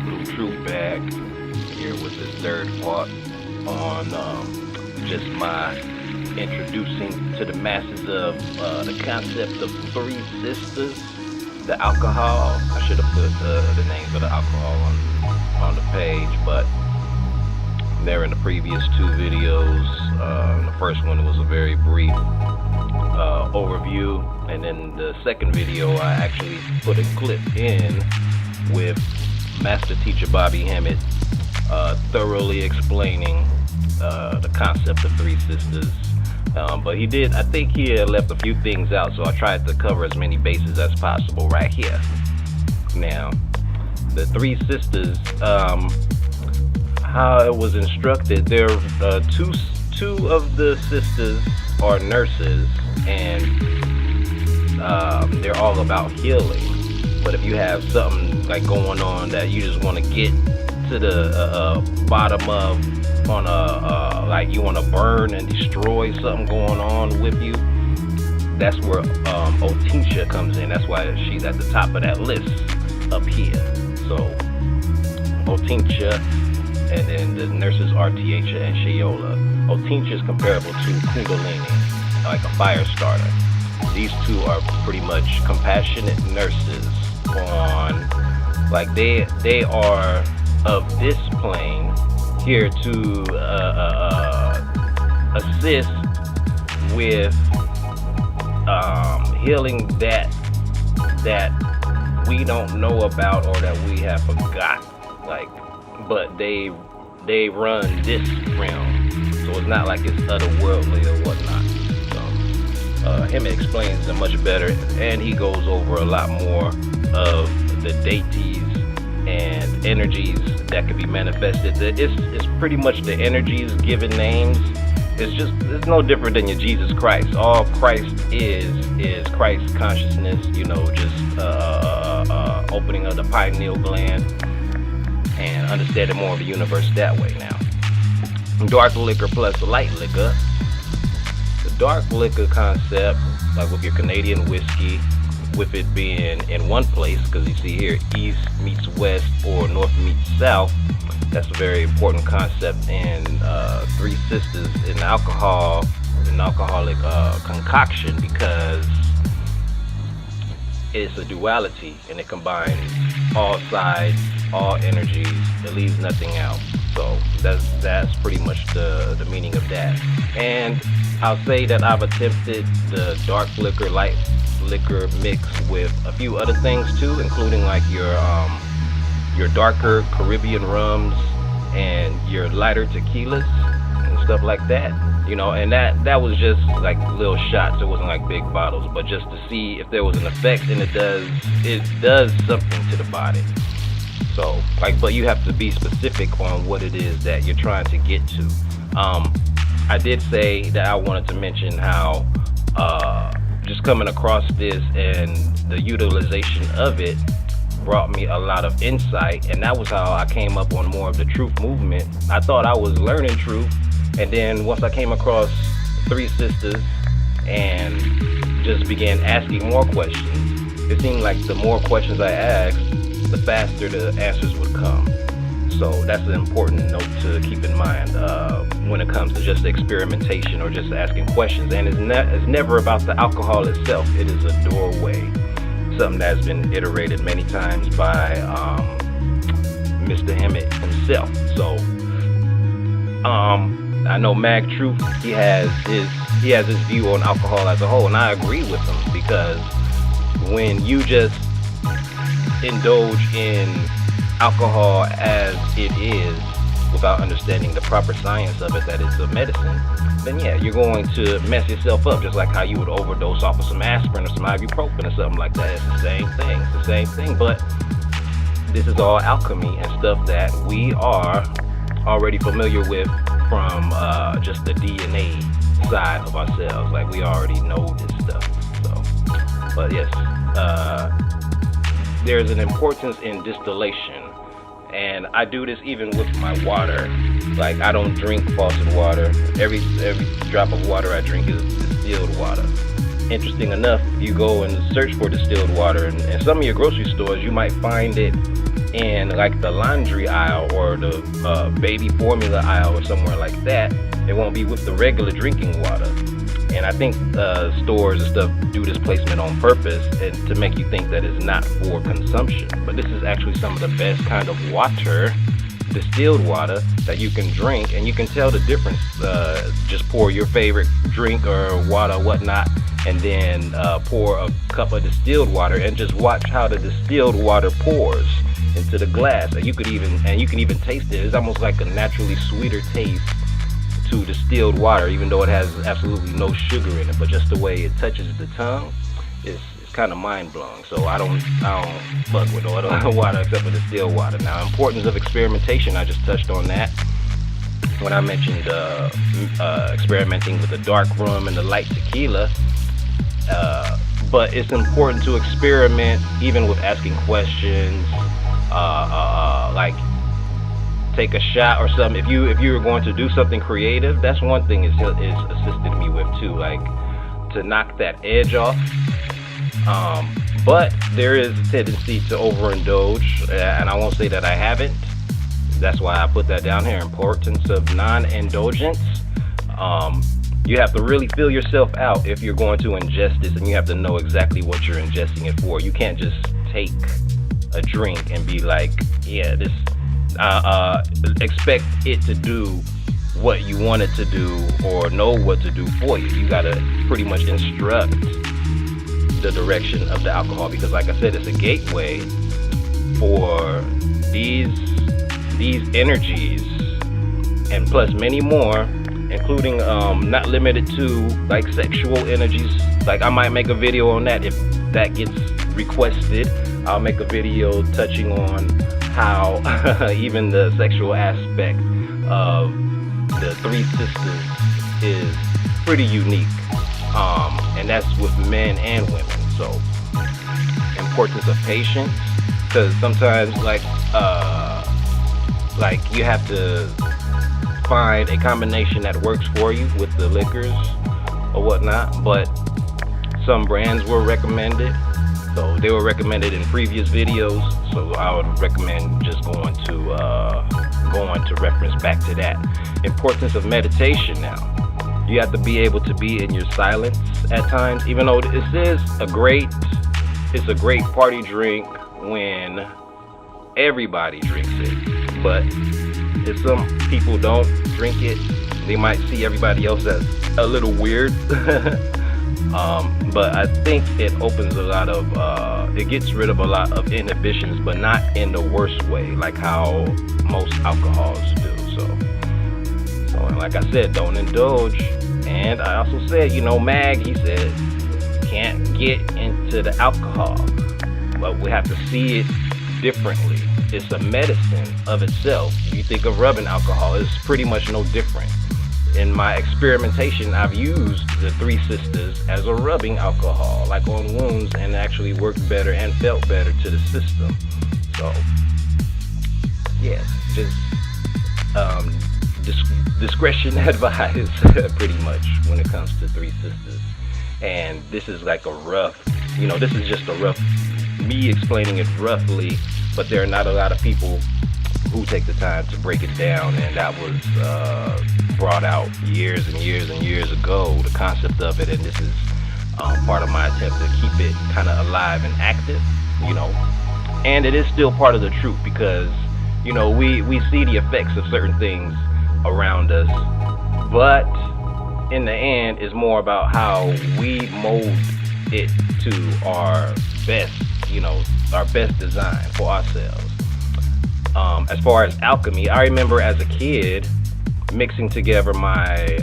Bluu Truu back here with this third part on just my introducing to the masses of the concept of three sisters, the alcohol. I should have put the names of the alcohol on the page, but they're in the previous two videos. The first one was a very brief overview, and then the second video I actually put a clip in with Master Teacher Bobby Hemmitt thoroughly explaining the concept of three sisters. But he did, I think he had left a few things out, so I tried to cover as many bases as possible right here. Now, the three sisters, how it was instructed, there two of the sisters are nurses, and they're all about healing. But if you have something like going on that you just want to get to the bottom of, on like you want to burn and destroy something going on with you, that's where Otintia comes in. That's why she's at the top of that list up here. So Otintia, and then the nurses are Tiacha and Shayola. Otintia is comparable to Kundalini, like a fire starter. These two are pretty much compassionate nurses on, like they are of this plane, here to assist with healing that we don't know about or that we have forgot. Like, but they run this realm, so it's not like it's otherworldly or whatnot. So him explains it much better, and he goes over a lot more of the deities and energies that can be manifested. It's pretty much the energies given names. It's no different than your Jesus Christ. All Christ is Christ consciousness, you know, just opening of the pineal gland and understanding more of the universe that way. Now, dark liquor plus light liquor. The dark liquor concept, like with your Canadian whiskey, with it being in one place, because you see here east meets west or north meets south, that's a very important concept in three sisters in alcoholic concoction, because it's a duality and it combines all sides, all energies, it leaves nothing out. So that's pretty much the meaning of that. And I'll say that I've attempted the dark liquor, light liquor mix with a few other things too, including like your darker Caribbean rums and your lighter tequilas and stuff like that, you know. And that was just like little shots. It wasn't like big bottles, but just to see if there was an effect, and it does something to the body. So like, but you have to be specific on what it is that you're trying to get to. I did say that I wanted to mention how just coming across this and the utilization of it brought me a lot of insight, and that was how I came up on more of the truth movement. I thought I was learning truth, and then once I came across three sisters and just began asking more questions, it seemed like the more questions I asked, the faster the answers would come. So that's an important note to keep in mind when it comes to just experimentation or just asking questions. And it's never about the alcohol itself. It is a doorway, something that's been iterated many times by Mr. Hemmitt himself. So I know Mag Truth, he has his view on alcohol as a whole, and I agree with him, because when you just indulge in alcohol as it is without understanding the proper science of it, that it's a medicine, then yeah, you're going to mess yourself up, just like how you would overdose off of some aspirin or some ibuprofen or something like that. It's the same thing. It's the same thing, but this is all alchemy and stuff that we are already familiar with from just the DNA side of ourselves. Like, we already know this stuff. So, but yes, there's an importance in distillation, and I do this even with my water. Like, I don't drink faucet water. Every drop of water I drink is distilled water. Interesting enough, if you go and search for distilled water in some of your grocery stores, you might find it in like the laundry aisle or the baby formula aisle or somewhere like that. It won't be with the regular drinking water. And I think stores and stuff do this placement on purpose and to make you think that it's not for consumption. But this is actually some of the best kind of water, distilled water, that you can drink, and you can tell the difference. Just pour your favorite drink or water, whatnot, and then pour a cup of distilled water and just watch how the distilled water pours into the glass. And you can even taste it. It's almost like a naturally sweeter taste to distilled water, even though it has absolutely no sugar in it. But just the way it touches the tongue is kind of mind-blowing. So I don't fuck with no other water except for distilled water. Now, importance of experimentation, I just touched on that when I mentioned experimenting with the dark rum and the light tequila. But it's important to experiment even with asking questions, like take a shot or something. If you were going to do something creative, that's one thing it's assisted me with too, like to knock that edge off. But there is a tendency to overindulge, and I won't say that I haven't. That's why I put that down here, importance of non-indulgence. You have to really feel yourself out if you're going to ingest this, and you have to know exactly what you're ingesting it for. You can't just take a drink and be like, yeah, this, expect it to do what you want it to do or know what to do for you. You gotta pretty much instruct the direction of the alcohol, because like I said, it's a gateway for these energies, and plus many more, including not limited to like sexual energies. Like I might make a video on that if that gets requested. I'll make a video touching on how even the sexual aspect of the Three Sisters is pretty unique, and that's with men and women. So importance of patience, because sometimes like you have to find a combination that works for you with the liquors or whatnot. But some brands were recommended, so they were recommended in previous videos, so I would recommend just going to reference back to that. Importance of meditation. Now you have to be able to be in your silence at times, even though this is a great party drink when everybody drinks it. But if some people don't drink it, they might see everybody else as a little weird. But I think it opens a lot of, it gets rid of a lot of inhibitions, but not in the worst way, like how most alcohols do. So like I said, don't indulge. And I also said, Mag, he said, can't get into the alcohol, but we have to see it differently. It's a medicine of itself. If you think of rubbing alcohol, it's pretty much no different. In my experimentation, I've used the Three Sisters as a rubbing alcohol, like on wounds, and actually worked better and felt better to the system. So, yeah, just discretion advised, pretty much, when it comes to Three Sisters. And this is like a rough, this is just a rough, me explaining it roughly, but there are not a lot of people who take the time to break it down, and that was brought out years and years and years ago, the concept of it. And this is part of my attempt to keep it kind of alive and active, and it is still part of the truth, because we see the effects of certain things around us, but in the end it's more about how we mold it to our best, our best design for ourselves. As far as alchemy, I remember as a kid mixing together my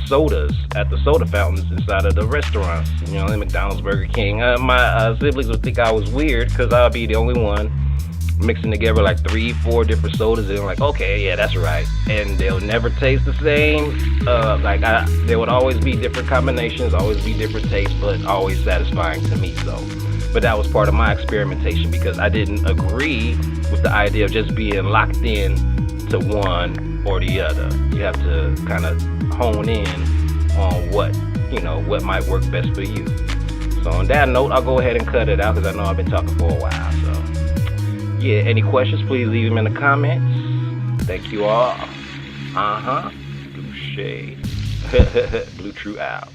sodas at the soda fountains inside of the restaurants, McDonald's, Burger King. My siblings would think I was weird because I'll be the only one mixing together like 3-4 different sodas, and they're like, okay, yeah, that's right. And they'll never taste the same. There would always be different combinations, always be different tastes, but always satisfying to me. So, but that was part of my experimentation, because I didn't agree with the idea of just being locked in to one or the other. You have to kind of hone in on what might work best for you. So on that note, I'll go ahead and cut it out, because I know I've been talking for a while. So Yeah, any questions, please leave them in the comments. Thank you all. Blue Shade. Bluu Truu out.